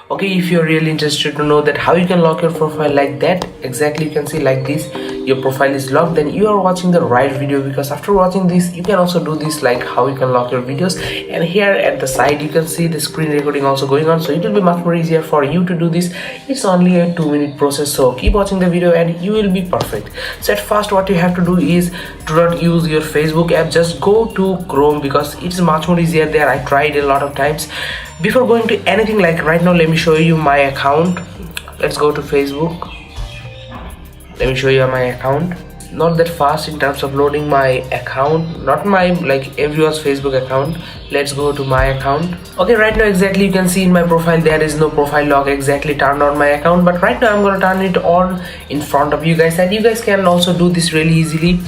Okay, if you're really interested to know that how you can lock your profile like that, exactly you can see like this, your profile is locked, then you are watching the right video, because after watching this you can also do this, like how you can lock your videos. And here at the side you can see the screen recording also going on, so it will be much more easier for you to do this. It's only a 2-minute process, so keep watching the video and you will be perfect. So at first what you have to do is, do not use your Facebook app, just go to Chrome, because it's much more easier there. I tried a lot of times. Before going to anything, like right now, let me show you my account. Let's go to Facebook. Let me show you my account. Not that fast in terms of loading my account, not my like everyone's Facebook account. Let's go to my account. Okay, right now exactly you can see in my profile there is no profile lock exactly turned on my account, but right now I'm gonna turn it on in front of you guys, and you guys can also do this really easily.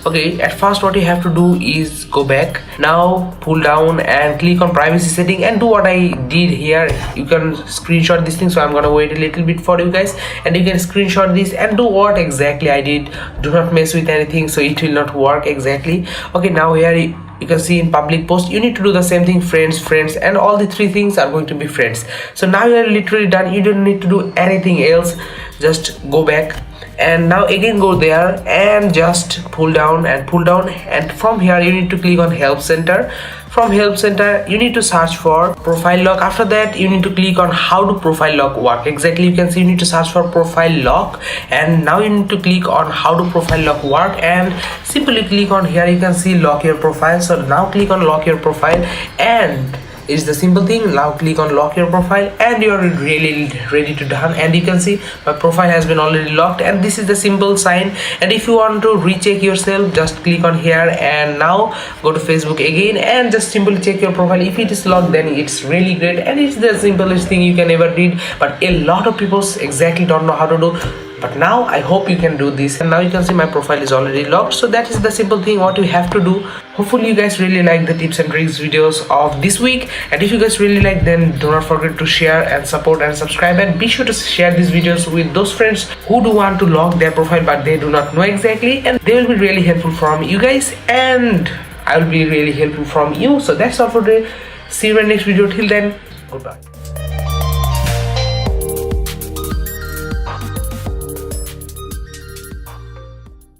Okay, at first what you have to do is go back, now pull down and click on privacy setting and do what I did here. You can screenshot this thing, so I'm gonna wait a little bit for you guys, and you can screenshot this and do what exactly I did. Do not mess with anything, so it will not work exactly. Okay, now here you can see in public post you need to do the same thing, friends, and all the 3 things are going to be friends. So now you are literally done. You don't need to do anything else. Just go back and now again go there and just pull down, and from here you need to click on help center. From help center you need to search for profile lock. After that you need to click on how to profile lock work. Exactly, you can see you need to search for profile lock, and now you need to click on how to profile lock work and simply click on here. You can see lock your profile. So now click on lock your profile, and it's the simple thing. Now click on lock your profile and you're really ready to done. And you can see my profile has been already locked, and this is the simple sign. And if you want to recheck yourself, just click on here and now go to Facebook again and just simply check your profile. If it is locked, then it's really great, and it's the simplest thing you can ever did, but a lot of people exactly don't know how to do. But now I hope you can do this, and now you can see my profile is already locked. So that is the simple thing what you have to do. Hopefully you guys really like the tips and tricks videos of this week, and if you guys really like, then do not forget to share and support and subscribe, and be sure to share these videos with those friends who do want to lock their profile but they do not know exactly, and they will be really helpful from you guys, and I will be really helpful from you. So that's all for today. See you in the next video. Till then, goodbye.